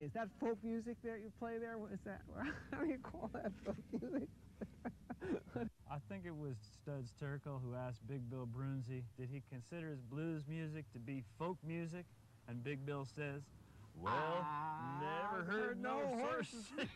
Is that folk music that you play there? What is that? How do you call that folk music? I think it was Studs Terkel who asked Big Bill Brunzi, did he consider his blues music to be folk music? And Big Bill says, well, never heard no horses sing.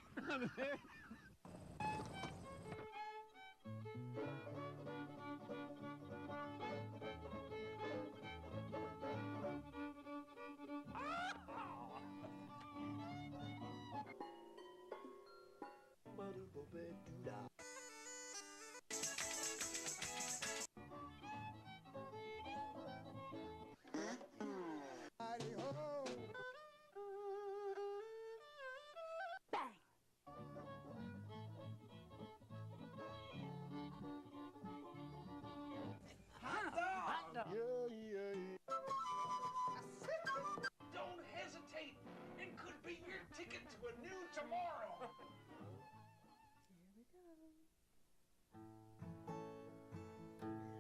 Don't hesitate. It could be your ticket to a new tomorrow.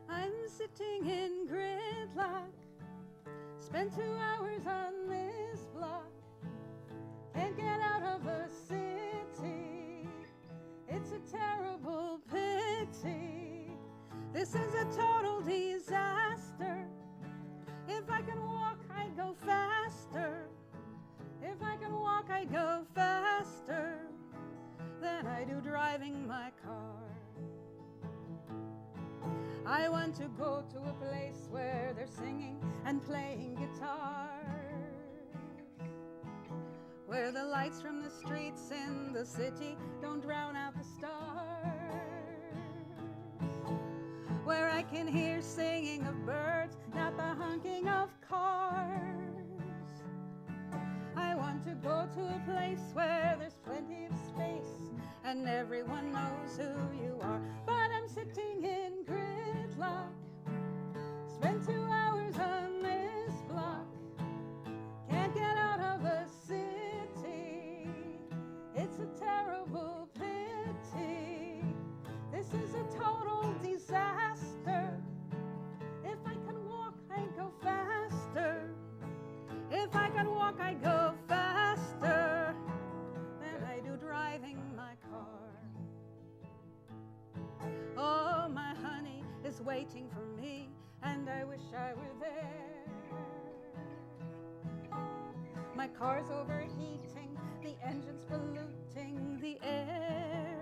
I'm sitting in gridlock, spent 2 hours on this block, can't get out of the city, it's a terrible pity, this is a total disaster, if I can walk I'd go faster, if I can walk I'd go faster than I do driving my car. I want to go to a place where they're singing and playing guitars, where the lights from the streets in the city don't drown out the stars, where I can hear singing of birds, not the honking of cars. I want to go to a place where there's plenty of space and everyone knows who you are, but I'm sitting in gridlock, spent 2 hours on this block, can't get out of the city, it's a terrible pity, this is a total disaster, if I can walk I'd go faster, if I can walk I'd go faster than I do driving my car. Oh, my honey is waiting for me, and I wish I were there. My car's overheating, the engine's polluting the air.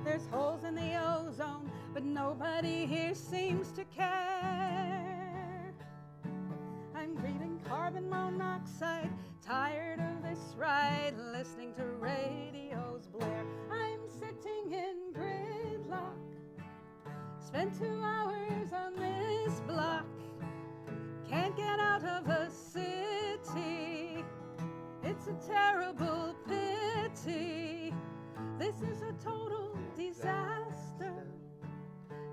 There's holes in the ozone, but nobody here seems to care. I'm breathing carbon monoxide, tired of this ride, listening to radios blare. I'm sitting in gridlock, spent 2 hours on this block, can't get out of the city, it's a terrible pity, this is a total disaster,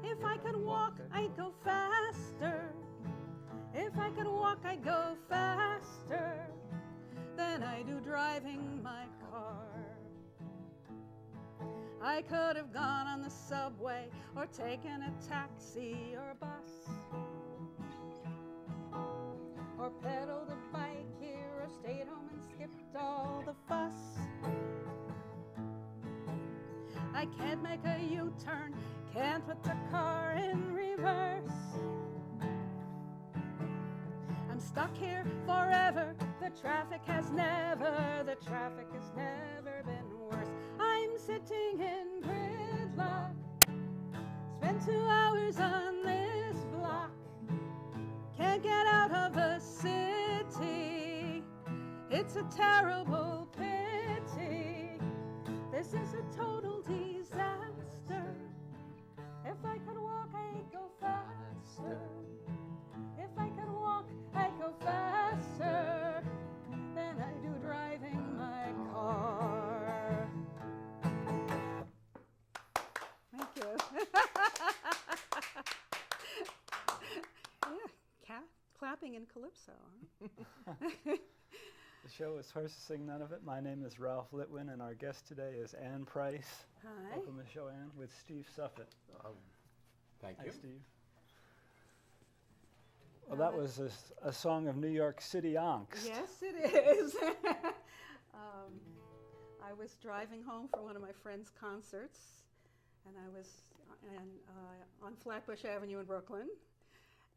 if I could walk I'd go faster, if I could walk I'd go faster than I do driving my car. I could have gone on the subway or taken a taxi or a bus, or pedaled a bike here or stayed home and skipped all the fuss. I can't make a U-turn, can't put the car in reverse. I'm stuck here forever, the traffic has never been worse. I'm sitting in gridlock, spent 2 hours on this block, can't get out of the city, it's a terrible pity, this is a total disaster, if I could walk I'd go faster, if I could walk I'd go faster than I do driving my car. Thank you. Yeah, clapping in calypso. Huh? The show is Horses Sing None of It. My name is Ralph Litwin, and our guest today is Ann Price. Hi. Welcome to the show, Ann, with Steve Suffet. Thank Hi, you. Steve. Well, that was a song of New York City angst. Yes, it is. I was driving home from one of my friend's concerts, and I was on Flatbush Avenue in Brooklyn.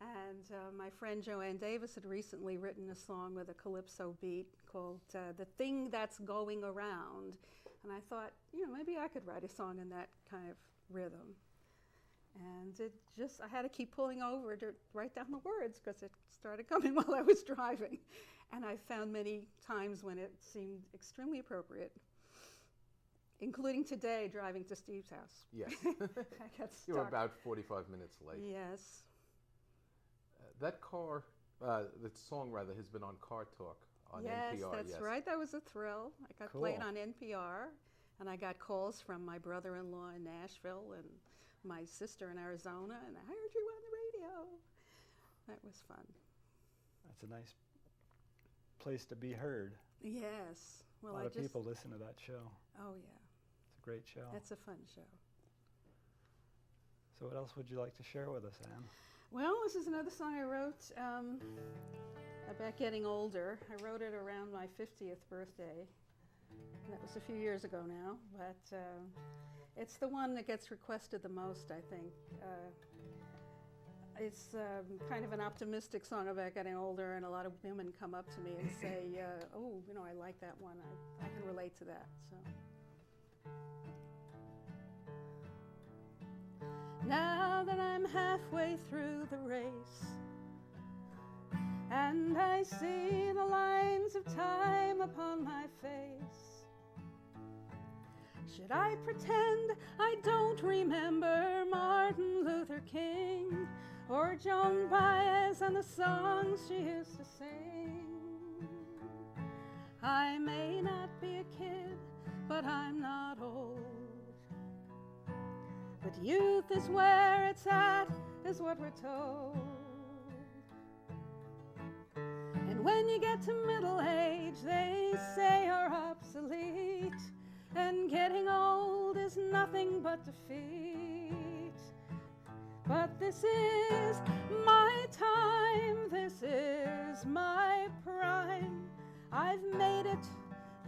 And my friend Joanne Davis had recently written a song with a calypso beat called The Thing That's Going Around. And I thought, maybe I could write a song in that kind of rhythm. And I had to keep pulling over to write down the words because it started coming while I was driving. And I found many times when it seemed extremely appropriate, including today driving to Steve's house. Yes. I got stuck. You were about 45 minutes late. Yes. That song rather, has been on Car Talk on yes, NPR. That's right. That was a thrill. I got Cool. played on NPR, and I got calls from my brother-in-law in Nashville and my sister in Arizona, and I heard you on the radio. That was fun. That's a nice place to be heard. Yes. Well, a lot of people listen to that show. Oh, yeah. It's a great show. That's a fun show. So what else would you like to share with us, Anne? Well, this is another song I wrote about getting older. I wrote it around my 50th birthday. That was a few years ago now, but it's the one that gets requested the most, I think. It's kind of an optimistic song about getting older, and a lot of women come up to me and say, oh, I like that one. I can relate to that. So. Now that I'm halfway through the race, and I see the lines of time upon my face, should I pretend I don't remember Martin Luther King or Joan Baez and the songs she used to sing? I may not be a kid, but I'm not old. But youth is where it's at, is what we're told. And when you get to middle age, they say you're obsolete, and getting old is nothing but defeat. But this is my time, this is my prime. I've made it,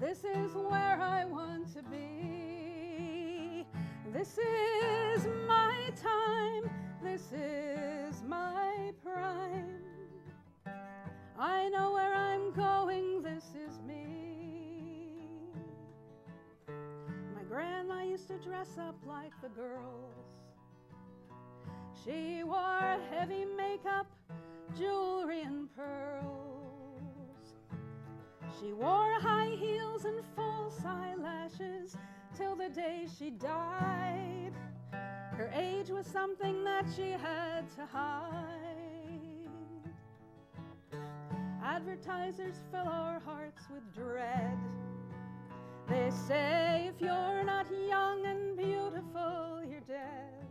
this is where I want to be. This is my time, this is my prime. I know where I'm going, this is me. My grandma used to dress up like the girls. She wore heavy makeup, jewelry and pearls. She wore high heels and false eyelashes till the day she died. Her age was something that she had to hide. Advertisers fill our hearts with dread. They say if you're not young and beautiful, you're dead.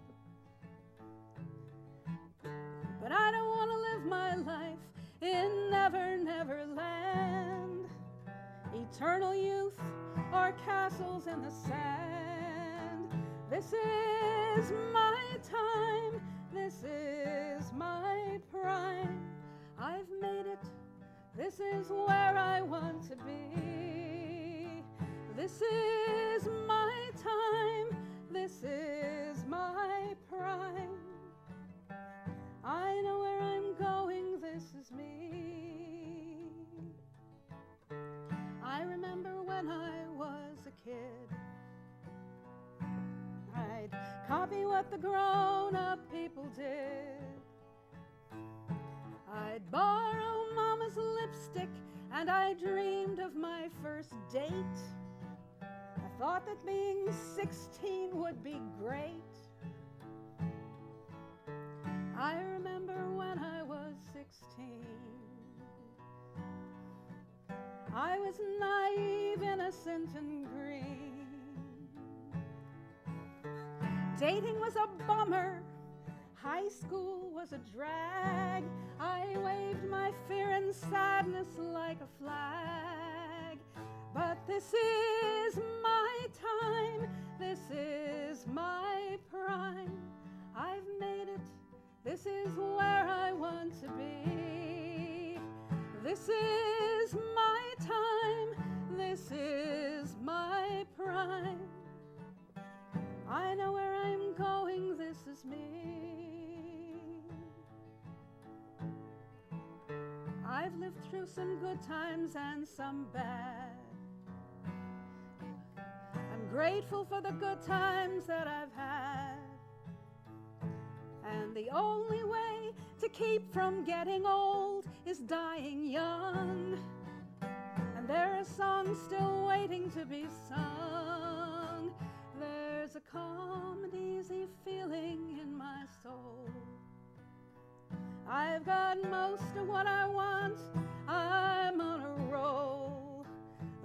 But I don't want to live my life in Never, Never Land, eternal youth or castles in the sand. This is my time, this is my prime. I've made it, this is where I want to be. This is my time, this is my prime. I know where I'm going, this is me. I remember when I was a kid, I'd copy what the grown-up people did. I'd borrow Mama's lipstick, and I dreamed of my first date. I thought that being 16 would be great. I remember when I was 16. I was naive, innocent, and green. Dating was a bummer. High school was a drag. I waved my fear and sadness like a flag. But this is my time. This is my prime. I've made it. This is where I want to be. This is my time. This is my prime. I know where I'm going. This is me. I've lived through some good times and some bad. I'm grateful for the good times that I've had. And the only way to keep from getting old is dying young. And there are songs still waiting to be sung. There's a calm and easy feeling in my soul. I've got most of what I want. I'm on a roll.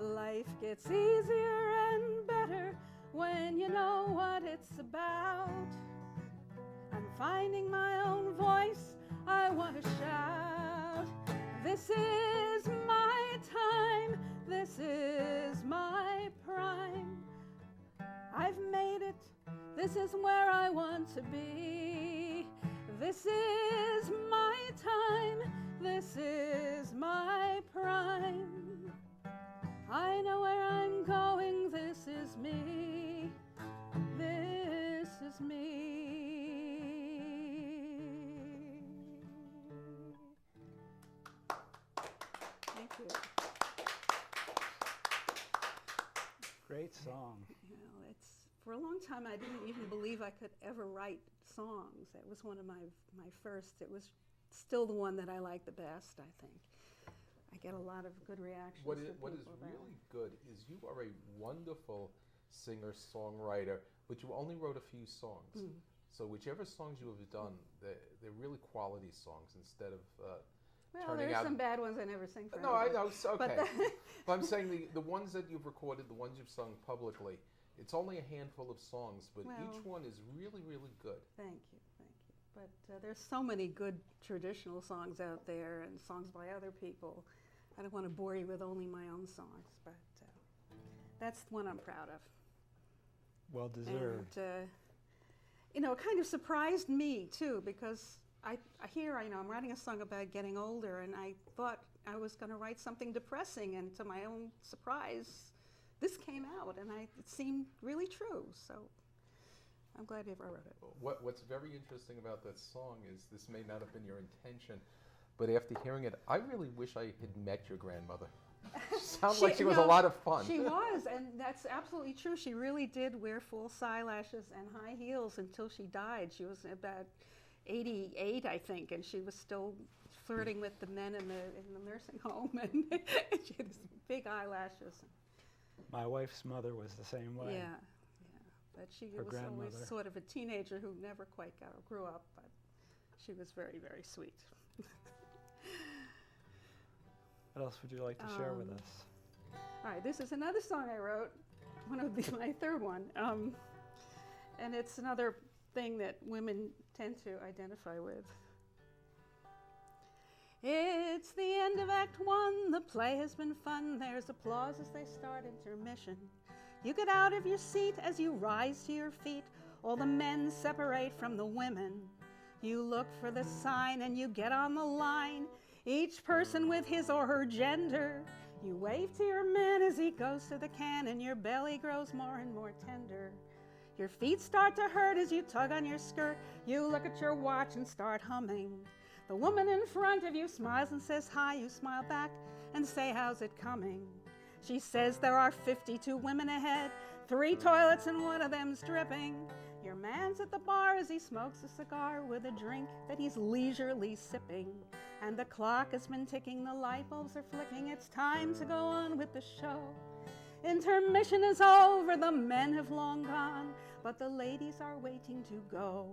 Life gets easier and better when you know what it's about. I'm finding my own voice. I want to shout. This is my time. This is my prime. I've made it. This is where I want to be. This is my time. This is my prime. I know where I'm going. This is me. This is me. Thank you. Great song. You know, it's for a long time I didn't even believe I could ever write songs. That was one of my first. It was still the one that I like the best, I think. I get a lot of good reactions. What from is people about really it. good is you are a wonderful singer-songwriter, but you only wrote a few songs. So whichever songs you have done, they're really quality songs instead of Well, turning there's out. some bad ones I never sing for. No, I anybody. know. So, But okay, but I'm saying the ones that you've recorded, the ones you've sung publicly, it's only a handful of songs, but Well, each one is really, really good. Thank you, thank you. But there's so many good traditional songs out there and songs by other people. I don't want to bore you with only my own songs, but that's the one I'm proud of. Well deserved. And, you know, it kind of surprised me too, because I hear, I'm writing a song about getting older, and I thought I was going to write something depressing, and to my own surprise, this came out, and it seemed really true. So I'm glad I ever wrote it. What's very interesting about that song is this may not have been your intention, but after hearing it, I really wish I had met your grandmother. Sounds like she was a lot of fun. She was, and that's absolutely true. She really did wear false eyelashes and high heels until she died. She was about 88, I think, and she was still flirting with the men in the nursing home, and she had these big eyelashes. My wife's mother was the same way. Yeah, but she Her was always grandmother. sort of a teenager who never quite grew up, but she was very, very sweet. What else would you like to share with us? All right, this is another song I wrote. One of my third one, and it's another thing that women tend to identify with. It's the end of Act 1. The play has been fun. There's applause as they start intermission. You get out of your seat as you rise to your feet. All the men separate from the women. You look for the sign and you get on the line. Each person with his or her gender. You wave to your man as he goes to the can, and your belly grows more and more tender. Your feet start to hurt as you tug on your skirt. You look at your watch and start humming. The woman in front of you smiles and says hi. You smile back and say, how's it coming? She says there are 52 women ahead, 3 toilets and one of them's dripping. Your man's at the bar as he smokes a cigar with a drink that he's leisurely sipping. And the clock has been ticking, the light bulbs are flicking. It's time to go on with the show. Intermission is over, the men have long gone, but the ladies are waiting to go.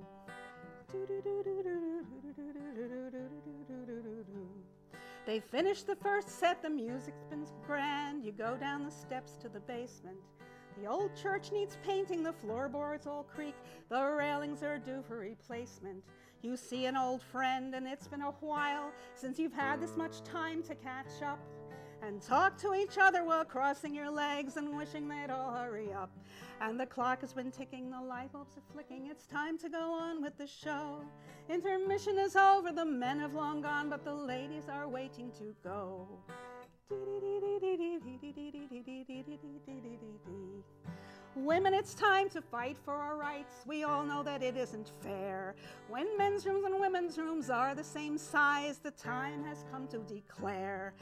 They finish the first set, the music's been grand. You go down the steps to the basement. The old church needs painting, the floorboards all creak, the railings are due for replacement. You see an old friend, and it's been a while since you've had this much time to catch up. and talk to each other while crossing your legs and wishing they'd all hurry up. And the clock has been ticking, the light bulbs are flicking, it's time to go on with the show. Intermission is over, the men have long gone, but the ladies are waiting to go. Women, it's time to fight for our rights. We all know that it isn't fair. When men's rooms and women's rooms are the same size, the time has come to declare.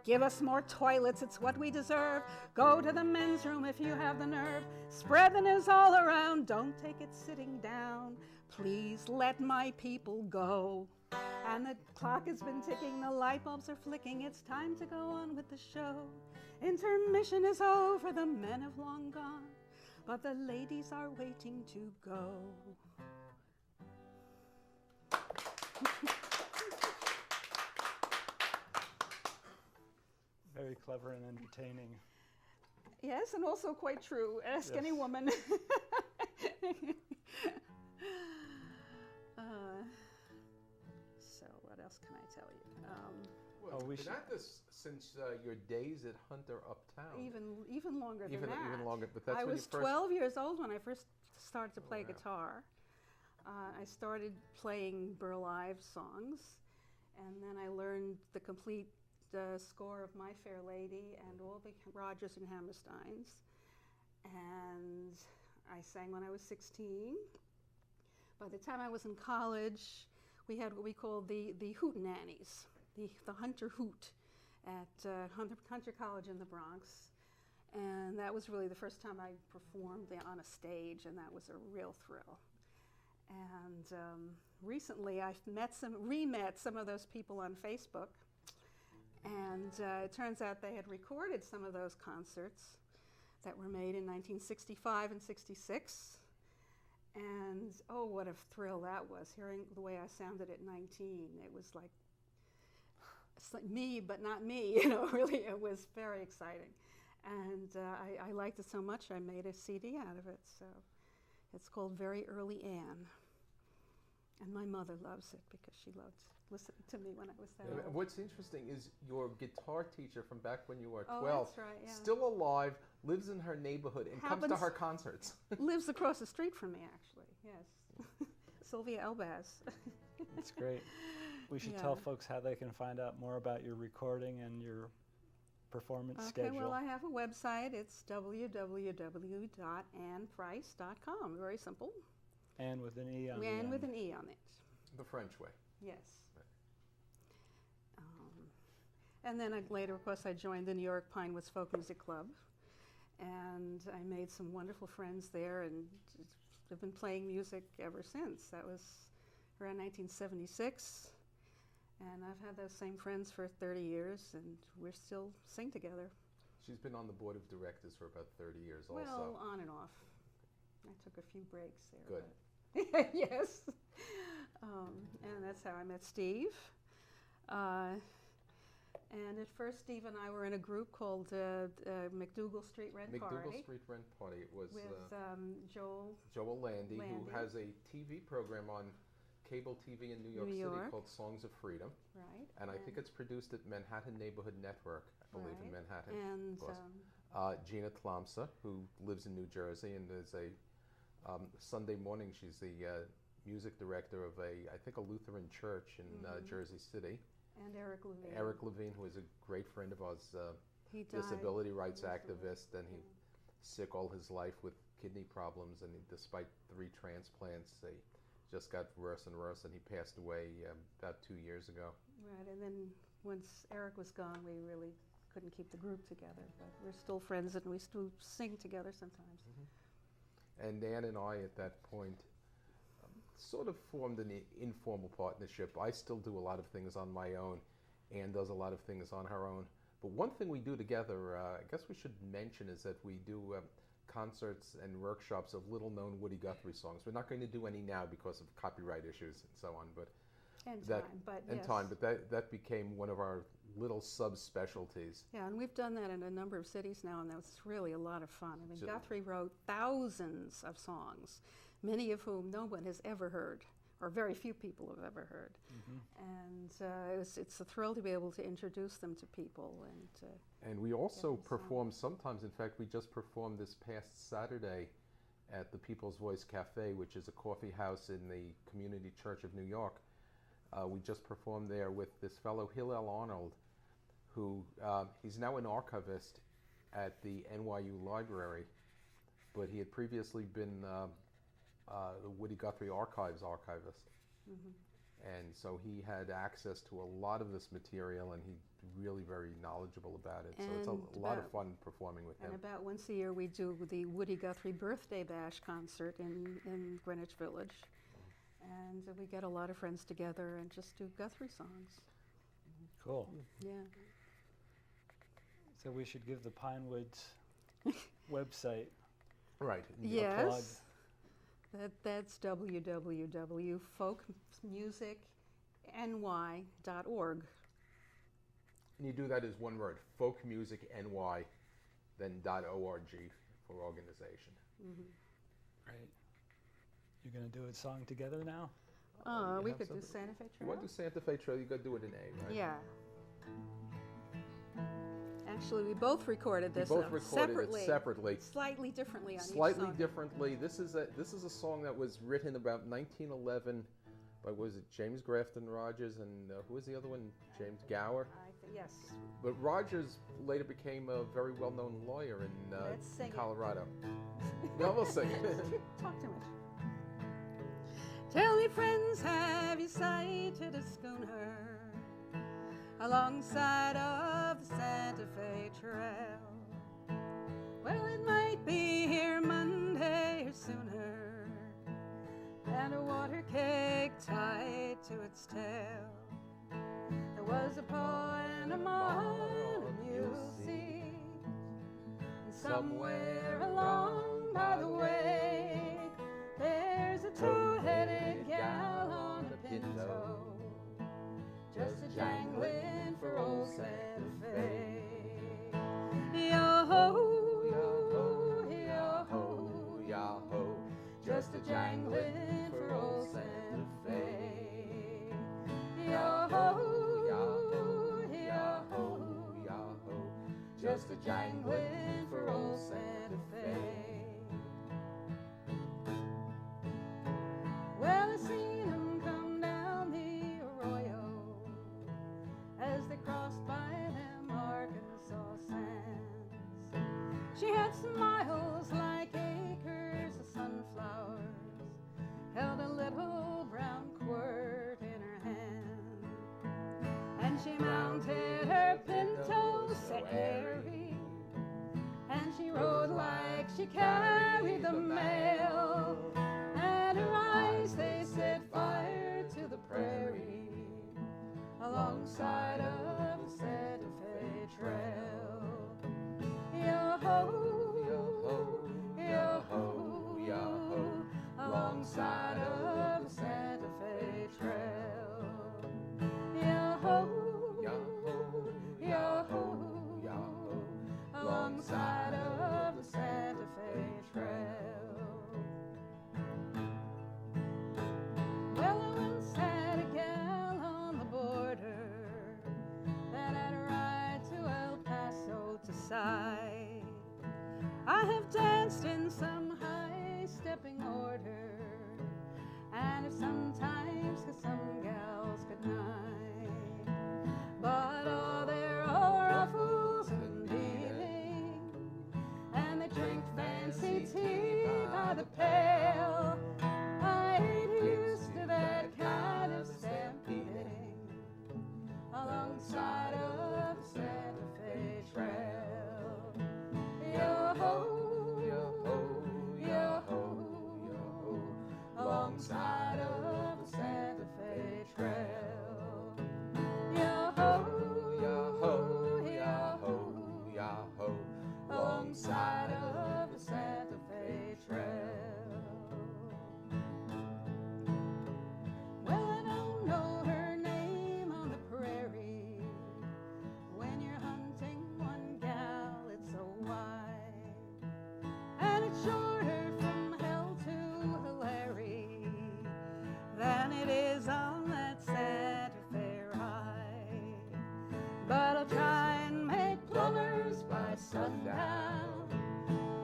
Give us more toilets, it's what we deserve. Go to the men's room if you have the nerve. Spread the news all around, don't take it sitting down. Please let my people go. And the clock has been ticking, the light bulbs are flicking, it's time to go on with the show. Intermission is over, the men have long gone, but the ladies are waiting to go. Very clever and entertaining. Yes, and also quite true. Ask any Yes. woman. So what else can I tell you? Well, Oh, we it's been should- at this since your days at Hunter Uptown. Even longer than that. Even longer, but that's I when was you first. 12 years old when I first started to play wow. guitar. I started playing Burl Ives songs, and then I learned the complete score of My Fair Lady and all the Rodgers and Hammersteins. And I sang when I was 16. By the time I was in college, we had what we called the Hootenannies, the Hunter Hoot at Hunter College in the Bronx. And that was really the first time I performed on a stage, and that was a real thrill. And recently I re-met some of those people on Facebook, and it turns out they had recorded some of those concerts that were made in 1965 and 66. And oh, what a thrill that was, hearing the way I sounded at 19. It was like, it's like me, but not me, you know, really, it was very exciting. And I liked it so much, I made a CD out of it. So it's called Very Early Anne. And my mother loves it because she loved listening to me when I was that And old. what's interesting is your guitar teacher from back when you were Oh, 12, that's right, yeah. still alive, lives in her neighborhood, and comes to Happens- her concerts. Lives across the street from me, actually, yes. Sylvia Elbaz. That's great. We should Yeah. tell folks how they can find out more about your recording and your performance Okay, schedule. well, I have a website. It's www.anneprice.com. Very simple. And with an E on the And end. with an E on it. The French way. Yes. And then later, of course, I joined the New York Pinewoods Folk Music Club, and I made some wonderful friends there, and have been playing music ever since. That was around 1976, and I've had those same friends for 30 years, and we're still sing together. She's been on the board of directors for about 30 years Well, also. on and off. I took a few breaks there. Good. but- yes. And that's how I met Steve. And at first, Steve and I were in a group called McDougal Street Rent McDougal Party Street Rent Party. It was with Joel. Joel Landy, who Landy. has a TV program on cable TV in New York City York. called Songs of Freedom. Right. And I think it's produced at Manhattan Neighborhood Network, I believe, in Right. Manhattan. And of course. Gina Tlamsa, who lives in New Jersey and is a Sunday morning, she's the music director of I think a Lutheran church in Jersey City. and Eric Levine. Eric Levine, who is a great friend of ours, He died disability rights recently. activist, and he sick all his life with kidney problems, and despite 3 transplants, they just got worse and worse, and he passed away about 2 years ago. Right, and then once Eric was gone, we really couldn't keep the group together, but we're still friends and we still sing together sometimes. And Ann and I, at that point, sort of formed an informal partnership. I still do a lot of things on my own. Ann does a lot of things on her own. But one thing we do together, I guess we should mention, is that we do concerts and workshops of little-known Woody Guthrie songs. We're not going to do any now because of copyright issues and so on, but And that time, but and yes. time. But that became one of our little subspecialties. Yeah, and we've done that in a number of cities now, and that's really a lot of fun. I mean, So- Guthrie wrote thousands of songs, many of whom no one has ever heard or very few people have ever heard. And it's a thrill to be able to introduce them to people. And we also Yes, perform sometimes. In fact, we just performed this past Saturday at the People's Voice Cafe, which is a coffee house in the Community Church of New York. We just performed there with this fellow, Hillel Arnold, who he's now an archivist at the NYU Library, but he had previously been the Woody Guthrie Archives archivist. And so he had access to a lot of this material, and he's really very knowledgeable about it. So it's a lot of fun performing with him. And about once a year we do the Woody Guthrie Birthday Bash concert in Greenwich Village. And we get a lot of friends together and just do Guthrie songs. Cool. Yeah. So we should give the Pinewoods website. Right. Yes. That's www.folkmusicny.org. And you do that as one word, folkmusicny, then .org for organization. Right. You're going to do a song together now? We have could do something? Santa Fe You Trail. want to do Santa Fe Trail, you got to do it in A, right? Yeah. Actually, we both recorded We this both recorded it separately. slightly differently on each Slightly song. differently. This is a song that was written about 1911 by, was it James Grafton Rogers and who was the other one? James Gower. Yes. But Rogers later became a very well-known lawyer in Let's sing it. Colorado. No, we'll sing it. Talk too much. Tell me, friends, have you sighted a schooner alongside of the Santa Fe Trail? Well, it might be here Monday or sooner, and a water keg tied to its tail. There was a paw and a maw, and you'll see, and somewhere along by the way, there's a two-headed gal on a pinto, just a jangling for old Santa Fe. Yo-ho, yo-ho, yo-ho, yo-ho, just a jangling for old Santa Fe. Yo-ho, yo-ho, yo-ho, yo-ho, just a jangling for old Santa Fe. Well, I seen him come down the arroyo as they crossed by them Arkansas sands. She had smiles like acres of sunflowers, held a little brown quirt in her hand, and she mounted her pinto so airy, and she rode like she carried the mail, and her eyes, they set fire to the prairie alongside of the Santa Fe Trail. Yo-ho, yo-ho, yo-ho, yo-ho, alongside of the Santa Fe Trail. Yo-ho, yo-ho, yo-ho, yo-ho, alongside of the Santa Fe Trail. Well, I once had a gal on the border that I'd ride to El Paso to side. I have danced in some high-stepping order, and if sometimes 'cause some gals could night, but oh, they're all ruffles and dealing, and they drink fancy tea by the pail. I ain't used to that kind of stampeding alongside of the Santa Fe Trail. Yo-ho, yo-ho, yo-ho, yo-ho, alongside of the Santa Fe Trail. Yo-ho, yo-ho, yo-ho, yo-ho, alongside of the Santa Fe Trail. down,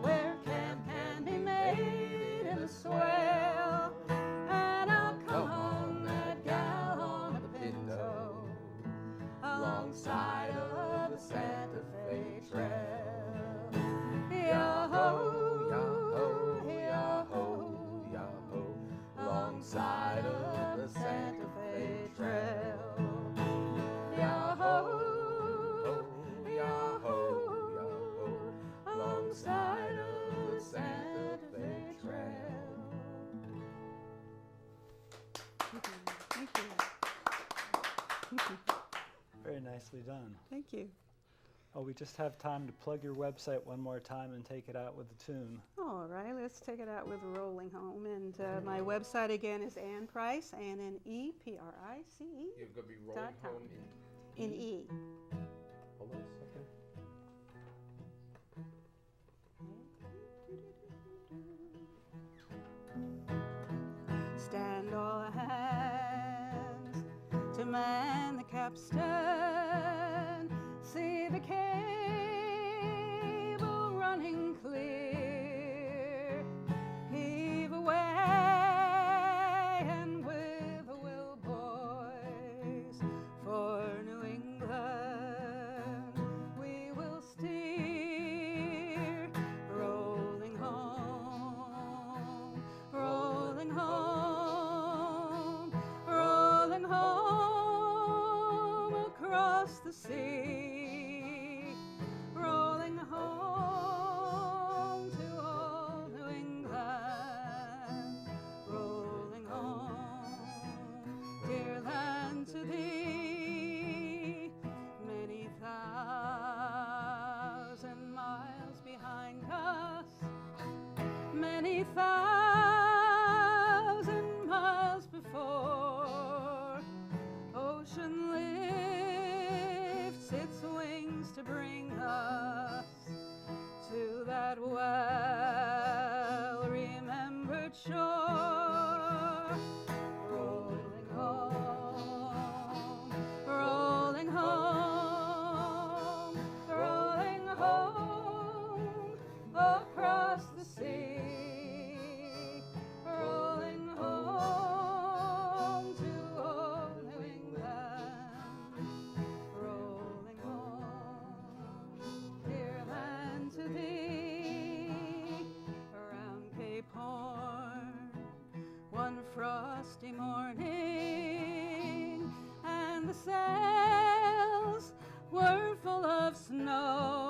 where camp can be made in the swell, and I'll come on that gal on a pinto, alongside of the Santa Fe Trail. Yah-ho, yah-ho, yah-ho, yah-ho, alongside of the Santa Fe Trail. Yah-ho, yah-ho, yah-ho, alongside of the Santa Fe Trail. Thank you. Very nicely done. Thank you. Oh, we just have time to plug your website one more time and take it out with the tune. All right, let's take it out with Rolling Home. And my website again is Ann Price, AnnEPrice. You're going to be rolling .com. home In E. Hold on a second. Stand all hands to man the capstan. See the cable running clear. Heave away and with a will, boys, for New England we will steer. Rolling home, rolling home, rolling home across the sea, rolling home to old New England, rolling home, dear land, to thee. Many thousand miles behind us, many thousand miles before, ocean lifts its wings to bring us to that well-remembered shore. Rolling home, rolling home, rolling home across the sea, rolling home to old New England, rolling home, dear land, to thee. Around Cape Horn, one frosty morning, and the sails were full of snow.